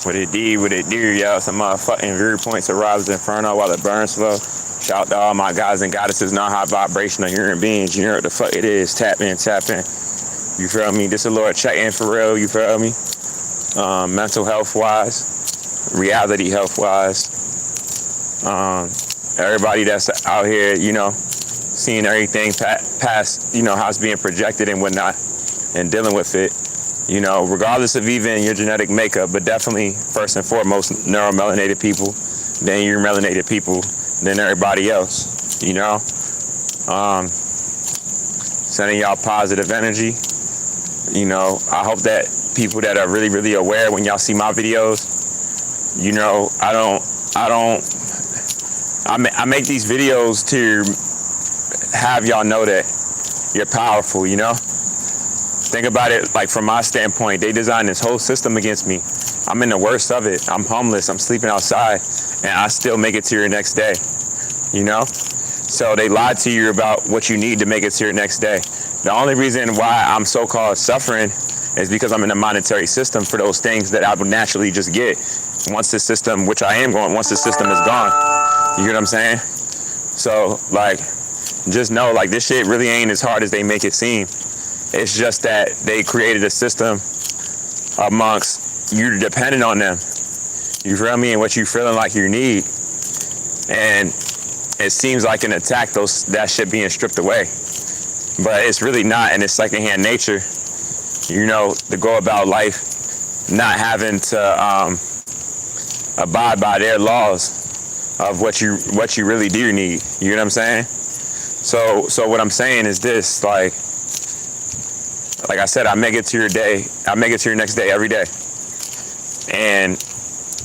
What it do, y'all? Some motherfucking viewpoints of RoBs Inferno while it burns slow. Shout out to all my guys and goddesses, non-high vibrational human beings. You know what the fuck it is. Tap in, tap in. You feel me? This is a little check-in for real, you feel me? Mental health-wise, reality health-wise. Everybody that's out here, you know, seeing everything past, you know, how it's being projected and whatnot, and dealing with it. You know, regardless of even your genetic makeup, but definitely first and foremost, neuromelanated people, then your melanated people, then everybody else, you know? Sending y'all positive energy. You know, I hope that people that are really, really aware when y'all see my videos, you know, I make these videos to have y'all know that you're powerful, you know? Think about it like from my standpoint, they designed this whole system against me. I'm in the worst of it. I'm homeless, I'm sleeping outside, and I still make it to your next day, you know? So they lied to you about what you need to make it to your next day. The only reason why I'm so-called suffering is because I'm in a monetary system for those things that I would naturally just get once the system, which I am going, once the system is gone. You get what I'm saying? So, like, just know, like, this shit really ain't as hard as they make it seem. It's just that they created a system amongst you dependent on them. You feel me? And what you feeling like you need. And it seems like an attack, that shit being stripped away. But it's really not, and it's secondhand nature, you know, to go about life not having to abide by their laws of what you really do need. You know what I'm saying? So what I'm saying is this, like I said, I make it to your day. I make it to your next day every day. And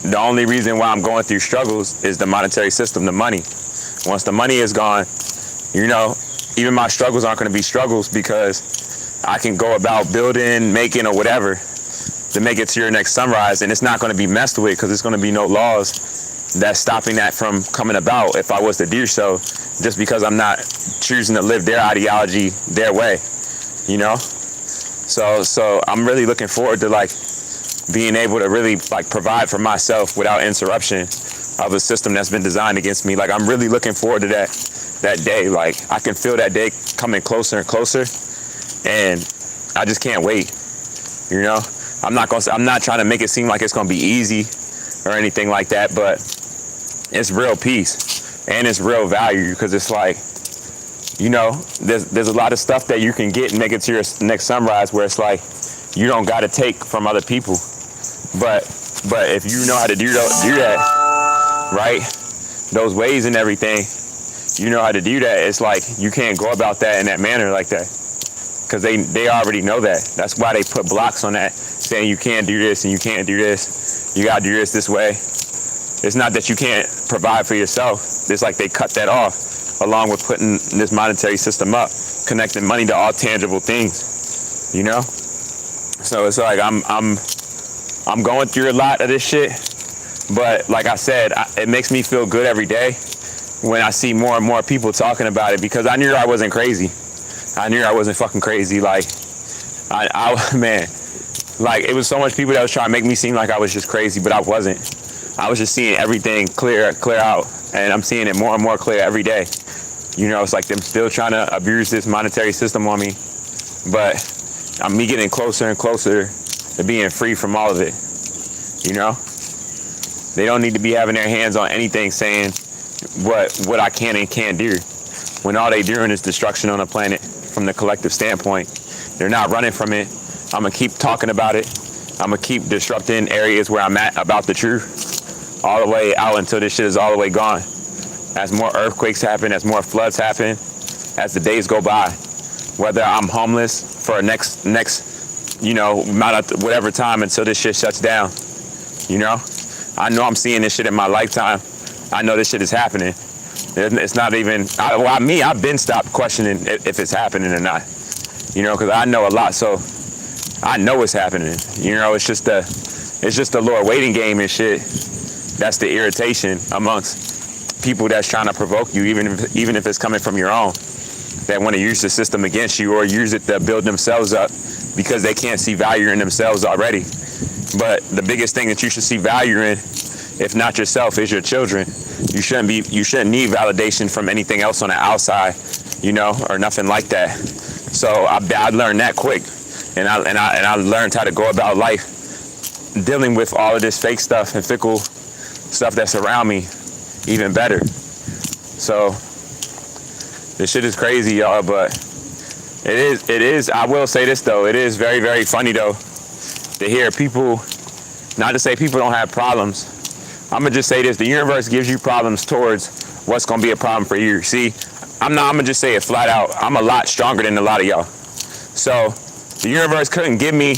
the only reason why I'm going through struggles is the monetary system, the money. Once the money is gone, you know, even my struggles aren't going to be struggles because I can go about building, making, or whatever to make it to your next sunrise. And it's not going to be messed with because there's going to be no laws that's stopping that from coming about if I was to do so, just because I'm not choosing to live their ideology their way, you know? So I'm really looking forward to like being able to really like provide for myself without interruption of a system that's been designed against me. Like I'm really looking forward to that day. Like I can feel that day coming closer and closer, and I just can't wait. You know, I'm not trying to make it seem like it's gonna be easy or anything like that, but it's real peace and it's real value because it's like, you know, there's a lot of stuff that you can get and make it to your next sunrise where it's like you don't got to take from other people, but if you know how to do that, right, those ways and everything, you know how to do that. It's like you can't go about that in that manner like that because they already know that. That's why they put blocks on that, saying you can't do this and you can't do this. You gotta do this way. It's not that you can't provide for yourself. It's like they cut that off, along with putting this monetary system up, connecting money to all tangible things, you know? So it's like I'm going through a lot of this shit, but like I said, it makes me feel good every day when I see more and more people talking about it because I knew I wasn't crazy. I knew I wasn't fucking crazy. Like, man, like it was so much people that was trying to make me seem like I was just crazy, but I wasn't. I was just seeing everything clear out, and I'm seeing it more and more clear every day. You know, it's like them still trying to abuse this monetary system on me, but I'm me getting closer and closer to being free from all of it. You know, they don't need to be having their hands on anything saying what I can and can't do, when all they doing is destruction on the planet from the collective standpoint. They're not running from it. I'm gonna keep talking about it. I'm gonna keep disrupting areas where I'm at about the truth all the way out until this shit is all the way gone. As more earthquakes happen, as more floods happen, as the days go by, whether I'm homeless for next, you know, amount of whatever time until this shit shuts down, you know? I know I'm seeing this shit in my lifetime. I know this shit is happening. It's not even, I've been stopped questioning if it's happening or not, you know, because I know a lot, so I know it's happening. You know, it's just the Lord waiting game and shit. That's the irritation amongst people that's trying to provoke you, even if it's coming from your own, that want to use the system against you or use it to build themselves up because they can't see value in themselves already. But the biggest thing that you should see value in, if not yourself, is your children. You shouldn't need validation from anything else on the outside, you know, or nothing like that. So I learned that quick, and I learned how to go about life, dealing with all of this fake stuff and fickle stuff that's around me even better. So this shit is crazy, y'all, but it is, I will say this though, it is very, very funny though to hear people, not to say people don't have problems. I'm gonna just say this, the universe gives you problems towards what's gonna be a problem for you. See, I'm gonna just say it flat out, I'm a lot stronger than a lot of y'all. So the universe couldn't give me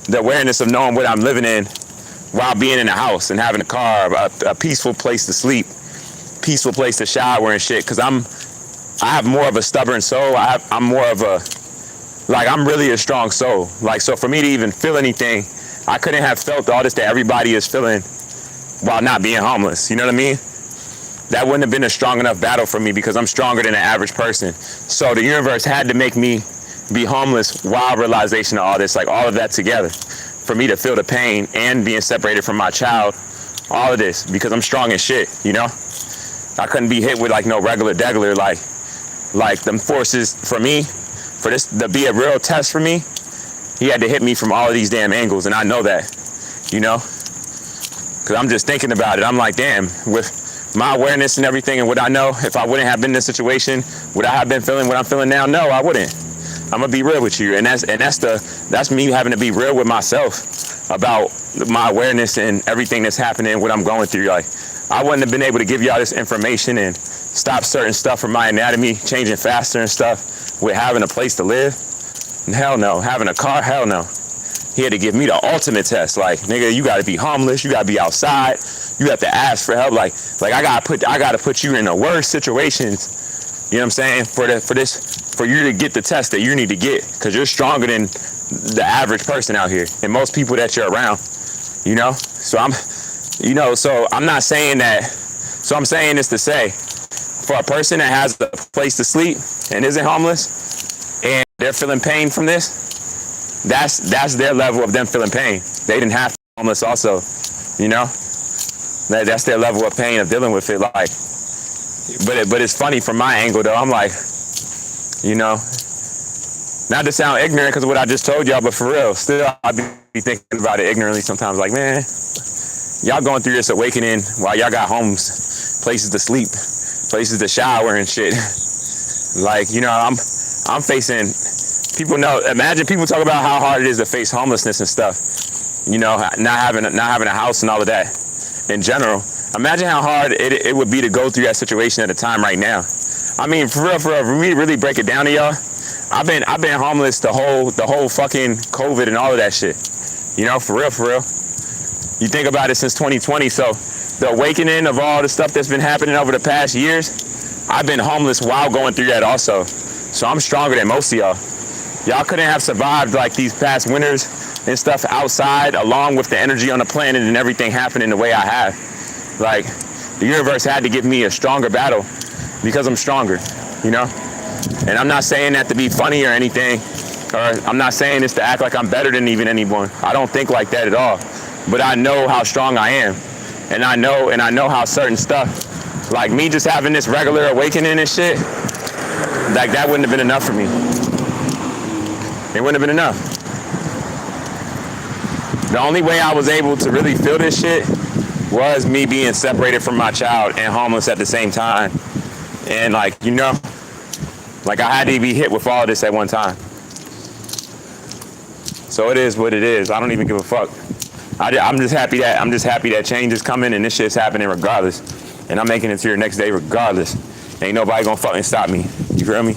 the awareness of knowing what I'm living in while being in a house and having a car, a peaceful place to sleep, peaceful place to shower and shit, because I have more of a stubborn soul. I'm more of a, like, I'm really a strong soul. Like, so for me to even feel anything, I couldn't have felt all this that everybody is feeling while not being homeless. You know what I mean? That wouldn't have been a strong enough battle for me because I'm stronger than the average person. So the universe had to make me be homeless while realization of all this, like all of that together, for me to feel the pain and being separated from my child, all of this, because I'm strong as shit, you know? I couldn't be hit with like no regular degular, like them forces for me, for this to be a real test for me, he had to hit me from all of these damn angles, and I know that, you know? Because I'm just thinking about it, I'm like, damn, with my awareness and everything and what I know, if I wouldn't have been in this situation, would I have been feeling what I'm feeling now? No, I wouldn't. I'm gonna be real with you, and that's me having to be real with myself about my awareness and everything that's happening, what I'm going through. Like, I wouldn't have been able to give y'all this information and stop certain stuff from my anatomy changing faster and stuff with having a place to live. Hell no. Having a car, hell no. He had to give me the ultimate test. Like, nigga, you gotta be homeless, you gotta be outside, you have to ask for help. Like I gotta put you in the worst situations. You know what I'm saying? For you to get the test that you need to get, because you're stronger than the average person out here and most people that you're around, you know? So I'm not saying that, so I'm saying this to say, for a person that has a place to sleep and isn't homeless and they're feeling pain from this, that's their level of them feeling pain. They didn't have to be homeless also, you know? That's their level of pain of dealing with it. Like, but it's funny from my angle though. I'm like, you know, not to sound ignorant because of what I just told y'all, but for real, still I be thinking about it ignorantly sometimes. Like, man, y'all going through this awakening while y'all got homes, places to sleep, places to shower and shit. Like, you know, I'm facing, people know, imagine people talk about how hard it is to face homelessness and stuff, you know, not having a house and all of that in general. Imagine how hard it would be to go through that situation at a time right now. I mean, for real, for me to really break it down to y'all, I've been homeless the whole fucking COVID and all of that shit. You know, for real, for real. You think about it since 2020, so the awakening of all the stuff that's been happening over the past years, I've been homeless while going through that also. So I'm stronger than most of y'all. Y'all couldn't have survived like these past winters and stuff outside, along with the energy on the planet and everything happening the way I have. Like, the universe had to give me a stronger battle because I'm stronger, you know? And I'm not saying that to be funny or anything, or I'm not saying this to act like I'm better than even anyone. I don't think like that at all. But I know how strong I am. And I know how certain stuff, like me just having this regular awakening and shit, like that wouldn't have been enough for me. It wouldn't have been enough. The only way I was able to really feel this shit was me being separated from my child and homeless at the same time. And like, you know, like I had to be hit with all of this at one time. So it is what it is. I don't even give a fuck. I'm just happy that change is coming and this shit's happening regardless. And I'm making it to your next day regardless. Ain't nobody gonna fucking stop me. You feel me?